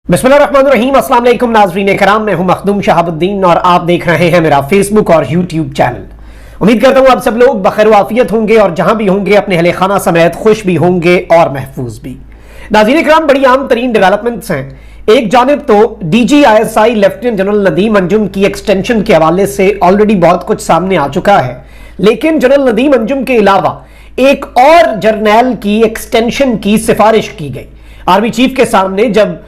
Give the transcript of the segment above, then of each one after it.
बिस्मिल्लाहिर्रहमानिर्रहीम। अस्सलाम वालेकुम नाज़रीन कराम, मैं हूं मखदूम शहाबुद्दीन और आप देख रहे हैं मेरा फेसबुक और यूट्यूब चैनल। उम्मीद करता हूं आप सब लोग बखैर आफियत होंगे और जहां भी होंगे अपने अहले खाना समेत खुश भी होंगे और महफूज भी। नाज़रीन कराम, बड़ी आम तरीन डेवलपमेंट्स हैं। एक जानिब तो DGISI lieutenant general Nadeem Anjum की एक्सटेंशन के हवाले से ऑलरेडी बहुत कुछ सामने आ चुका है, लेकिन जनरल नदीम अंजुम के अलावा एक और जर्नैल की एक्सटेंशन की सिफारिश की गई। आर्मी चीफ के सामने जब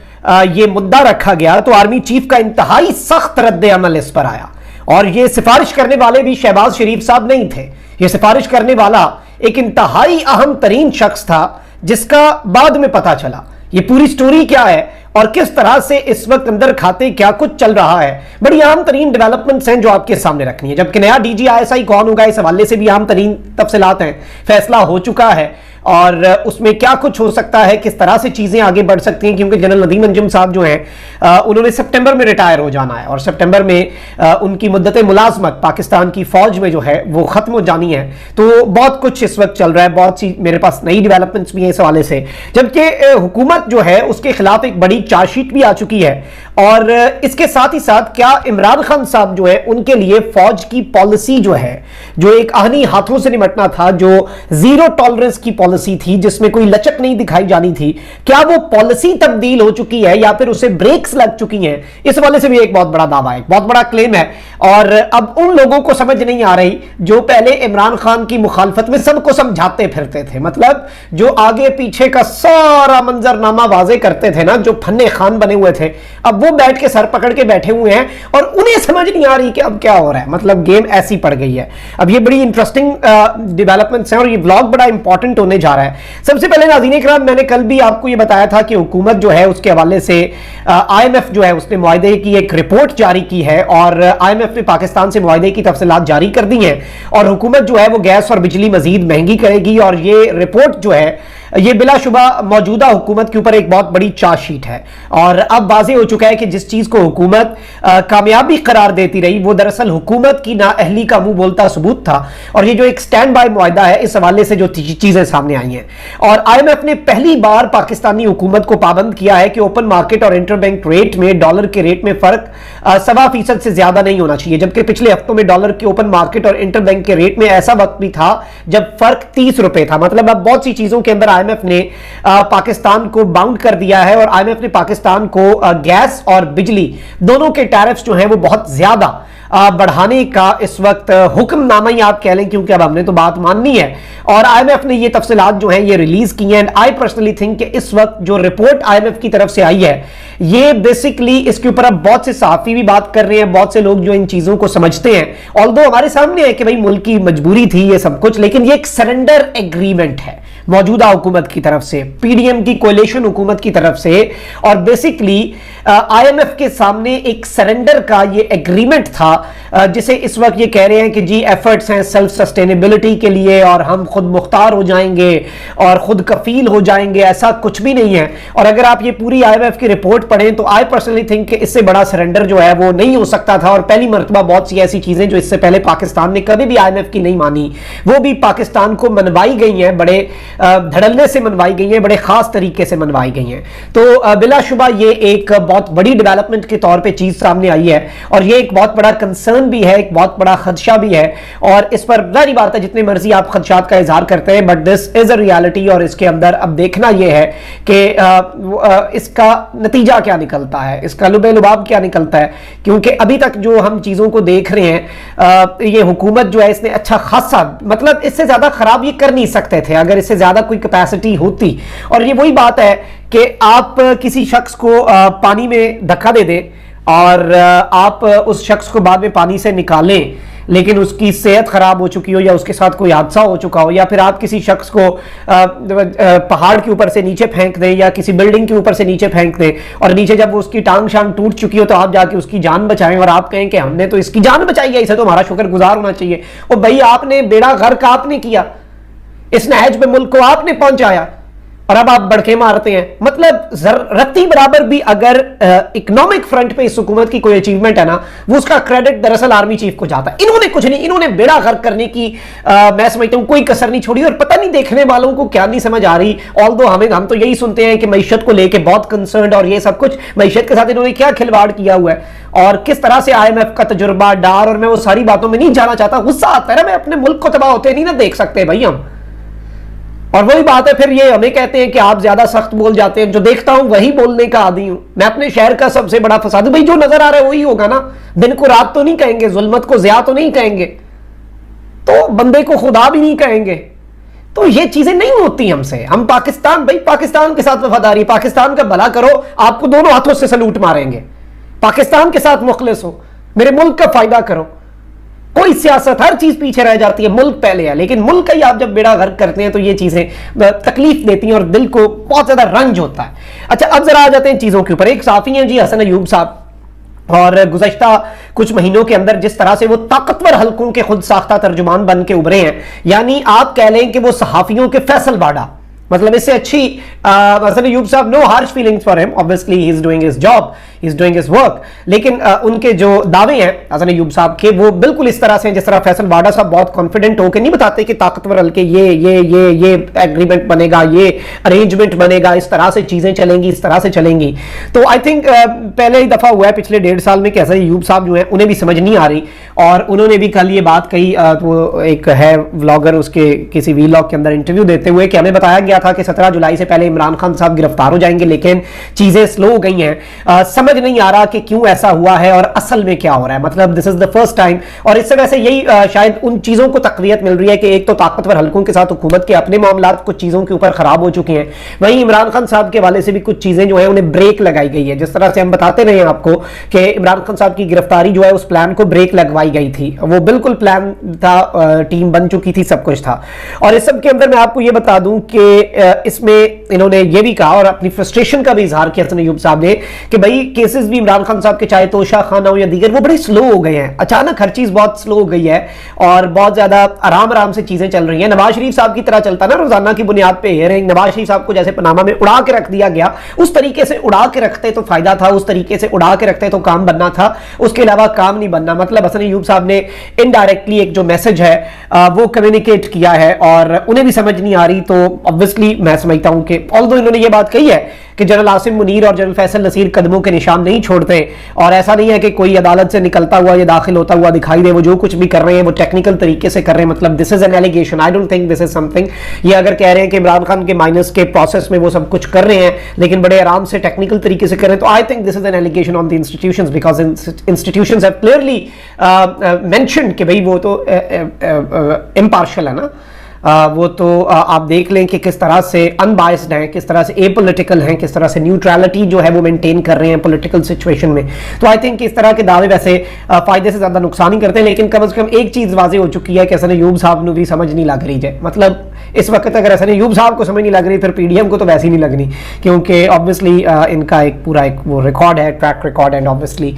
ये मुद्दा रखा गया तो आर्मी चीफ का इंतहाई सख्त रद्द अमल इस पर आया और ये सिफारिश करने वाले भी शहबाज शरीफ साहब नहीं थे। ये सिफारिश करने वाला एक इंतहाई अहम तरीन शख्स था जिसका बाद में पता चला। ये पूरी स्टोरी क्या है और किस तरह से इस वक्त अंदर खाते क्या कुछ चल रहा है, बड़ी आम तरीन डेवलपमेंट्स हैं जो आपके सामने रखनी है। जबकि नया DGISI कौन होगा इस हवाले से भी आम तरीन तफसीलात हैं, फैसला हो चुका है और उसमें क्या कुछ हो सकता है, किस तरह से चीजें आगे बढ़ सकती हैं, क्योंकि जनरल नदीम अंजुम साहब जो हैं उन्होंने सितंबर में रिटायर हो जाना है और सितंबर में उनकी मुद्दत मुलाजमत पाकिस्तान की फौज में जो है वो खत्म हो जानी है। तो बहुत कुछ इस वक्त चल रहा है, बहुत सी मेरे पास नई डेवलपमेंट्स भी हैं इस हवाले से। जबकि हुकूमत जो है उसके खिलाफ एक बड़ी चार्जशीट भी आ चुकी है और इसके साथ ही साथ क्या इमरान खान साहब जो है उनके लिए फौज की पॉलिसी जो है, जो एक आहनी हाथों से निपटना था, जो जीरो टॉलरेंस की पॉलिसी थी जिसमें कोई लचक नहीं दिखाई जानी थी, क्या वो पॉलिसी तब्दील हो चुकी है या फिर उसे ब्रेक्स लग चुकी हैं? इस वाले से भी एक बहुत बड़ा दावा है, बहुत बड़ा क्लेम है। और अब उन लोगों को समझ नहीं आ रही जो पहले इमरान खान की मुखालफत में सबको समझाते फिरते थे, मतलब जो आगे पीछे का सारा मंजरनामा वाजे करते थे ना, जो फन्ने खान बने हुए थे, अब वो बैठ के सर पकड़ के बैठे हुए हैं और उन्हें समझ नहीं आ रही कि अब क्या हो रहा है। मतलब गेम ऐसी पड़ गई है। अब ये बड़ी इंटरेस्टिंग डेवलपमेंट्स हैं और ये व्लॉग बड़ा इंपॉर्टेंट होने जा रहा है। सबसे पहले नाज़रीन इकराम, मैंने कल भी आपको ये बताया था कि हुकूमत जो है उसके हवाले से IMF जो है उसने मुआहदे की एक रिपोर्ट जारी की है और IMF ने पाकिस्तान से मुआहदे की तफसीलात जारी कर दी हैं और हुकूमत जो है वो गैस और बिजली मजीद महंगी करेगी और ये रिपोर्ट जो है ये बिलाशुबा मौजूदा हुकूमत के ऊपर एक बहुत बड़ी चार्जशीट है। और अब वाज़ेह हो चुका है कि जिस चीज को हुकूमत कामयाबी करार देती रही वो दरअसल हुकूमत की नाअहली का मुंह बोलता सबूत था। और ये जो एक स्टैंड बाय मुआहदा है, इस हवाले से जो चीजें सामने आई हैं और IMF ने पहली बार पाकिस्तानी हुकूमत को पाबंद किया है कि ओपन मार्केट और इंटरबैंक रेट में डॉलर के रेट में फर्क 1.25% से ज्यादा नहीं होना चाहिए। जबकि पिछले हफ्तों में डॉलर के ओपन मार्केट और इंटरबैंक के रेट में ऐसा वक्त भी था जब फर्क 30 रुपए था। मतलब अब बहुत सी चीजों के अंदर IMF ने पाकिस्तान को बाउंड कर दिया है और IMF ने पाकिस्तान को गैस और बिजली दोनों के टैरिफ्स जो हैं वो बहुत ज्यादा बढ़ाने का इस वक्त हुक्मनामा ही आप कह लें, क्योंकि अब हमने तो बात माननी है। और IMF ने ये तफसीलात जो हैं ये रिलीज की हैं एंड आई पर्सनली थिंक कि इस वक्त जो रिपोर्ट IMF की तरफ से आई है ये बेसिकली इसके ऊपर अब बहुत से सहाफी भी बात कर रहे हैं, बहुत से लोग जो इन चीजों को समझते हैं, ऑल्दो हमारे सामने है कि भाई मुल्क की मजबूरी थी ये सब कुछ, लेकिन ये एक सरेंडर एग्रीमेंट है मौजूदा हुकूमत की तरफ से, PDM की कोalition हुकूमत की तरफ से। और बेसिकली IMF के सामने एक सरेंडर का ये एग्रीमेंट था जिसे इस वक्त ये कह रहे हैं कि जी एफर्ट्स हैं सेल्फ सस्टेनेबिलिटी के लिए और हम खुद मुख्तार हो जाएंगे और खुद कफील हो जाएंगे। ऐसा कुछ भी नहीं है। और अगर आप ये पूरी IMF की रिपोर्ट पढ़ें तो आई पर्सनली थिंक कि इससे बड़ा सरेंडर जो है वो नहीं हो सकता था। और पहली मर्तबा बहुत सी ऐसी चीजें जो इससे पहले पाकिस्तान ने कभी भी IMF की नहीं मानी वो भी पाकिस्तान को मनवाई गई हैं, बड़े धड़ल्ले से मनवाई गई हैं, बड़े खास तरीके से मनवाई गई हैं। तो बिलाशुबा ये एक बहुत बड़ी डेवलपमेंट के तौर पे चीज सामने आई है और ये एक बहुत बड़ा कंसर्न भी है, एक बहुत बड़ा खदशा भी है। और इस पर जाहिर बात है जितने मर्जी आप खदशात का इजहार करते हैं, but this is a reality. और इसके अंदर अब देखना यह है कि इसका नतीजा क्या निकलता है, इसका लुबे लुबाब क्या निकलता है, क्योंकि अभी तक जो हम चीजों को देख रहे हैं ये हुकूमत जो है इसने अच्छा खासा, मतलब इससे ज्यादा खराब ये कर नहीं सकते थे अगर इससे ज्यादा कोई कैपेसिटी होती। और ये वही बात है कि आप किसी शख्स को पानी में धक्का दे दें और आप उस शख्स को बाद में पानी से निकालें लेकिन उसकी सेहत खराब हो चुकी हो या उसके साथ कोई हादसा हो चुका हो, या फिर आप किसी शख्स को पहाड़ के ऊपर से नीचे फेंक दें या किसी बिल्डिंग के ऊपर से नीचे फेंक दें और नीचे जब उसकी टांग शांग टूट चुकी हो तो आप जाके उसकी जान बचाएं और आप कहें कि हमने तो इसकी जान बचाई है, इसे तो हमारा शुक्रगुजार होना चाहिए। और भाई आपने बेड़ा गर्क आपने किया, इस नहज में मुल्क को आपने पहुंचाया, اور اب آپ بڑکے مارتے ہیں. مطلب رتی برابر بھی اگر اکنامک فرنٹ پہ اس حکومت کی کوئی اچیومنٹ ہے نا, وہ اس کا کریڈٹ دراصل آرمی چیف کو جاتا ہے. انہوں نے کچھ نہیں, انہوں نے بیڑا غرق کرنے کی میں سمجھتا ہوں کوئی کسر نہیں چھوڑی. اور پتہ نہیں دیکھنے والوں کو کیا نہیں سمجھ آ رہی, آلدو ہم تو یہی سنتے ہیں کہ معیشت کو لے کے بہت کنسرنڈ اور یہ سب کچھ. معیشت کے ساتھ انہوں نے کیا کھلواڑ کیا ہوا ہے اور کس طرح سے IMF کا تجربہ ڈار, اور میں وہ ساری باتوں میں نہیں جانا چاہتا. غصہ آتا ہے نا, میں اپنے ملک کو تباہ ہوتے نہیں نا دیکھ سکتے بھائی ہم. اور وہی بات ہے پھر یہ ہمیں کہتے ہیں کہ آپ زیادہ سخت بول جاتے ہیں. جو دیکھتا ہوں وہی بولنے کا عادی ہوں. میں اپنے شہر کا سب سے بڑا فساد ہوں. بھائی جو نظر آ رہا ہے وہی ہوگا نا. دن کو رات تو نہیں کہیں گے, ظلمت کو ضیاء تو نہیں کہیں گے, تو بندے کو خدا بھی نہیں کہیں گے. تو یہ چیزیں نہیں ہوتی ہم سے. ہم پاکستان, بھائی پاکستان کے ساتھ وفاداری, پاکستان کا بھلا کرو, آپ کو دونوں ہاتھوں سے سلوٹ ماریں گے. پاکستان کے ساتھ مخلص ہو, میرے ملک کا فائدہ کرو. کوئی سیاست, ہر چیز پیچھے رہ جاتی ہے, ملک پہلے ہے. لیکن ملک کا ہی آپ جب بیڑا غرق کرتے ہیں تو یہ چیزیں تکلیف دیتی ہیں اور دل کو بہت زیادہ رنج ہوتا ہے. اچھا اب ذرا آ جاتے ہیں چیزوں کے اوپر. ایک صحافی ہیں جی حسن ایوب صاحب, اور گزشتہ کچھ مہینوں کے اندر جس طرح سے وہ طاقتور حلقوں کے خود ساختہ ترجمان بن کے ابھرے ہیں, یعنی آپ کہہ لیں کہ وہ صحافیوں کے فیصل باڑا. مطلب اس سے اچھی حسن ایوب صاحب, نو ہارش فیلنگز فار ہم, obviously he is doing his job, he is doing his work. لیکن ان کے جو دعوے ہیں حسن ایوب صاحب کے, وہ بالکل اس طرح سے ہیں جس طرح فیصل باڑا صاحب بہت کانفیڈنٹ ہو کے نہیں بتاتے کہ طاقتور حلقے یہ ایگریمنٹ بنے گا, یہ ارینجمنٹ بنے گا, اس طرح سے چیزیں چلیں گی, اس طرح سے چلیں گی. تو آئی تھنک پہلے ہی دفعہ ہوا ہے پچھلے 1.5 سال میں کہ حسن ایوب صاحب جو ہیں انہیں بھی سمجھ نہیں آ رہی. اور انہوں نے بھی کل یہ بات کہی, وہ ایک ہے ولاگر, اس کے کسی ویلاگ کے اندر انٹرویو دیتے ہوئے, کہ ہمیں بتایا گیا تھا کہ 17 جولائی سے پہلے عمران خان صاحب گرفتار ہو جائیں گے, لیکن چیزیں سلو ہو گئی ہیں. سمجھ نہیں آ رہا کہ کیوں ایسا ہوا ہے اور اصل میں کیا ہو رہا ہے. مطلب this is the first time. اور اس سے ویسے یہی شاید ان چیزوں کو تقویت مل رہی ہے کہ ایک تو طاقتور حلقوں کے ساتھ حکومت کے اپنے معاملات کچھ چیزوں کے اوپر خراب ہو چکے ہیں, وہیں عمران خان صاحب کے حوالے سے بھی کچھ چیزیں جو ہیں انہیں بریک لگائی گئی ہے. جس طرح سے ہم بتاتے رہے ہیں آپ کو کہ عمران خان صاحب کی گرفتاری جو ہے اس پلان کو بریک لگوائی گئی تھی. وہ بالکل پلان تھا, ٹیم بن چکی تھی, سب کچھ تھا. اور اس سب کے اندر میں آپ کو یہ بتا دوں کہ اس میں انہوں نے یہ بھی کہا اور اپنی فرسٹریشن کا بھی اظہار کیا حسن ایوب صاحب نے کہ بھائی کیسز بھی عمران خان صاحب کے, چاہے توشہ خانہ ہو یا دیگر, وہ بڑے سلو ہو گئے ہیں. اچانک ہر چیز بہت سلو ہو گئی ہے اور بہت زیادہ آرام سے چیزیں چل رہی ہیں. نواز شریف صاحب کی طرح چلتا نا روزانہ کی بنیاد پہ ہیئرنگ. نواز شریف صاحب کو جیسے پاناما میں اڑا کے رکھ دیا گیا, اس طریقے سے اڑا کے رکھتے تو فائدہ تھا, اس طریقے سے اڑا کے رکھتے تو کام بننا تھا, اس کے علاوہ کام نہیں بننا. مطلب حسن ایوب صاحب نے انڈائریکٹلی ایک جو میسج ہے وہ کمیونیکیٹ کیا ہے اور انہیں بھی سمجھ نہیں آ رہی. تو obviously میں سمجھتا ہوں کہ although انہوں نے یہ بات کہی ہے کہ جنرل عاصم منیر اور جنرل فیصل نصیر قدموں کے نشان نہیں چھوڑتے, اور ایسا نہیں ہے کہ کوئی عدالت سے نکلتا ہوا یا داخل ہوتا ہوا دکھائی دے, وہ جو کچھ بھی کر رہے ہیں وہ ٹیکنیکل طریقے سے کر رہے ہیں. مطلب this is an allegation, I don't think this is something. یہ اگر کہہ رہے ہیں کہ عمران خان کے مائنس کے پروسیس میں وہ سب کچھ کر رہے ہیں لیکن بڑے آرام سے ٹیکنیکل طریقے سے کر رہے ہیں, تو I think this is an allegation on the institutions, because institutions have clearly mentioned کہ بھائی وہ تو امپارشل ہے نا. وہ تو آپ دیکھ لیں کہ کس طرح سے ان بائسڈ ہیں, کس طرح سے اے پولیٹیکل ہیں, کس طرح سے نیوٹرالٹی جو ہے وہ مینٹین کر رہے ہیں پولیٹیکل سچویشن میں. تو آئی تھنک اس طرح کے دعوے ویسے فائدے سے زیادہ نقصان ہی کرتے ہیں. لیکن کم از کم ایک چیز واضح ہو چکی ہے کہ حسن ایوب صاحب نے بھی سمجھ نہیں لگ رہی ہے. مطلب اس وقت اگر حسن ایوب صاحب کو سمجھ نہیں لگ رہی پھر پی ڈی ایم کو تو ویسے ہی نہیں لگنی, کیونکہ آبویسلی ان کا ایک پورا ایک وہ ریکارڈ ہے, ٹریک ریکارڈ, اینڈ آبویسلی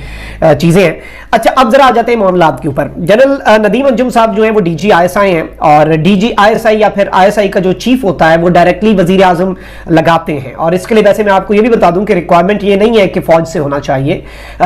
چیزیں ہیں. اچھا اب ذرا آ جاتے ہیں معاملات کے اوپر. جنرل ندیم انجم صاحب جو ہیں وہ D G I S I ہیں, اور D G I S I یا پھر آئی ایس آئی کا جو چیف ہوتا ہے وہ ڈائریکٹلی وزیر اعظم لگاتے ہیں. اور اس کے لیے ویسے میں آپ کو یہ بھی بتا دوں کہ ریکوائرمنٹ یہ نہیں ہے کہ فوج سے ہونا چاہیے.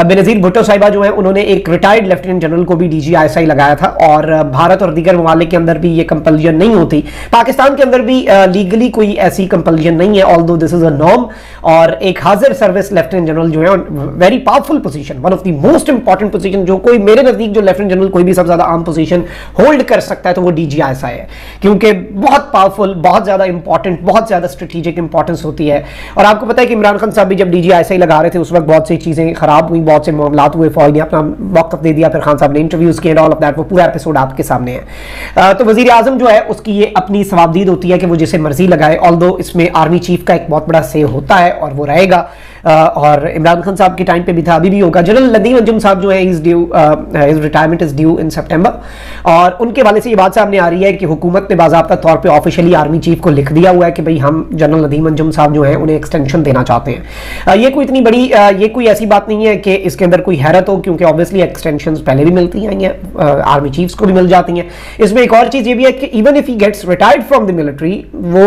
بینظیر بھٹو صاحبہ جو ہیں انہوں نے ایک ریٹائرڈ لیفٹیننٹ جنرل کو بھی D G I S I لگایا تھا, اور بھارت اور دیگر ممالک کے اندر بھی یہ کمپلژن نہیں ہوتی. پاکستان کے اندر بھی لیگلی کوئی ایسی کمپلژن نہیں ہے, آلدو دس از اے نارم. اور ایک حاضر سروس لیفٹیننٹ جنرل جو ہے very powerful position, one of the most important position, جو کوئی میرے نزدیک جو لیفٹیننٹ جنرل کوئی بھی سب سے زیادہ عام پوزیشن ہولڈ کر سکتا ہے تو وہ D G I S I ہے, کیونکہ بہت پاورفل, بہت زیادہ امپورٹنٹ, بہت زیادہ اسٹریٹجک امپورٹنس ہوتی ہے. اور آپ کو پتا ہے کہ عمران خان صاحب بھی جب D G I S I لگا رہے تھے اس وقت بہت سی چیزیں خراب ہوئی, بہت سے معاملات ہوئے, فوج نے اپنا موقف دے دیا, پھر خان صاحب نے انٹرویوز کیے, آل آف دیٹ, وہ پورا ایپیسوڈ آپ کے سامنے ہے. تو وزیر اعظم جو ہے اس کی یہ اپنی ثوابدید ہوتی ہے کہ وہ جسے مرضی لگائے, آلدو اس میں آرمی چیف کا ایک بہت بڑا سے ہوتا ہے اور وہ رہے گا. और इमरान खान साहब के टाइम पे भी था, अभी भी होगा। जनरल नदीम अंजुम साहब जो है his retirement is due in September, और उनके वाले से ये बात सामने आ रही है कि हुकूमत ने बाज़ाब्ता तौर पे ऑफिशियली आर्मी चीफ को लिख दिया हुआ है कि भाई हम जनरल नदीम अंजुम साहब जो हैं उन्हें एक्सटेंशन देना चाहते हैं। ये कोई इतनी बड़ी ये कोई ऐसी बात नहीं है कि इसके अंदर कोई हैरत हो, क्योंकि ऑब्वियसली एक्सटेंशंस पहले भी मिलती हैं, आर्मी चीफ्स को भी मिल जाती हैं। इसमें एक और चीज़ ये भी है कि even if he gets retired from the military, वो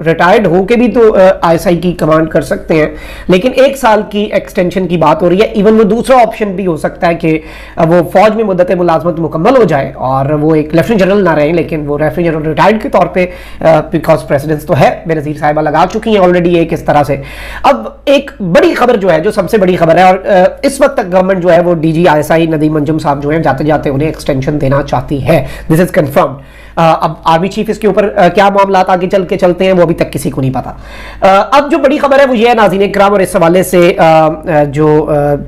रिटायर्ड होकर भी तो ISI की कमांड कर सकते हैं, लेकिन 1 साल की एक्सटेंशन की बात हो रही है। इवन वो दूसरा ऑप्शन भी हो सकता है कि वो फौज में मुद्दत मुलाजमत मुकम्मल हो जाए और वो एक लेफ्टिनेंट जनरल ना रहें, लेकिन वो लेफ्टिनेंट जनरल रिटायर्ड के तौर पे, बिकॉज प्रेसिडेंस तो है, बेनज़ीर साहिबा लगा चुकी हैं ऑलरेडी एक इस तरह से। अब एक बड़ी खबर जो है, जो सबसे बड़ी खबर है, और इस वक्त तक गवर्नमेंट जो है वो DG ISI नदीम अंजुम साहब जो है जाते जाते उन्हें एक्सटेंशन देना चाहती है। This is confirmed. अब आर्मी चीफ इसके ऊपर क्या मामला आगे चल के चलते हैं वो अभी तक किसी को नहीं पता। अब जो बड़ी खबर है वो ये है नाज़रीन इकराम, और इस हवाले से जो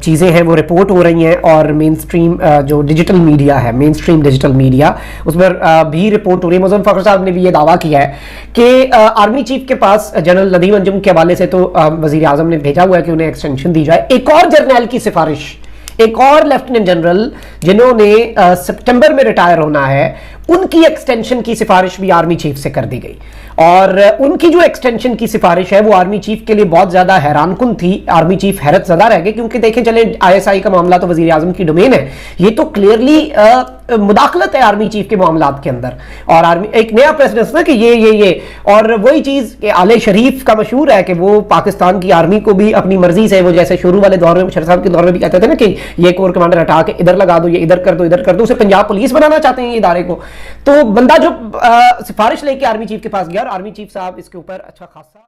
चीज़ें हैं वो रिपोर्ट हो रही हैं, और मेन स्ट्रीम जो डिजिटल मीडिया है, मेन स्ट्रीम डिजिटल मीडिया, उस पर भी रिपोर्ट हो रही है। मुज़फ़्फ़र फ़खर साहब ने भी ये दावा किया है कि आर्मी चीफ के पास जनरल नदीम अंजुम के हवाले से तो वज़ीर आज़म ने भेजा हुआ है कि उन्हें एक्सटेंशन दी जाए। एक और जर्नैल की सिफारिश, एक और लेफ्टिनेंट जनरल जिन्होंने सितंबर में रिटायर होना है, उनकी एक्सटेंशन की सिफारिश भी आर्मी चीफ से कर दी गई। और उनकी जो एक्सटेंशन की सिफारिश है वो आर्मी चीफ के लिए बहुत ज्यादा हैरानकुन थी। आर्मी चीफ हैरत ज़दा रह गए, क्योंकि देखें चले ISI का मामला तो वज़ीर आज़म की डोमेन है, ये तो क्लियरली मुदाखलत है आर्मी चीफ के मामलात के अंदर। और आर्मी एक नया प्रेसिडेंस ना कि ये और वही चीज़ कि आले शरीफ का मशहूर है कि वो पाकिस्तान की आर्मी को भी अपनी मर्जी से, वो जैसे शुरू वाले दौर में मुशर्रफ साहब के दौर में भी कहते थे ना कि ये कोर कमांडर हटा के इधर लगा दो, ये इधर कर दो, इधर कर दो, उसे पंजाब पुलिस बनाना चाहते हैं ये इदारे को। तो बंदा जो सिफारिश लेके आर्मी चीफ के पास गया और आर्मी चीफ साहब इसके ऊपर अच्छा खासा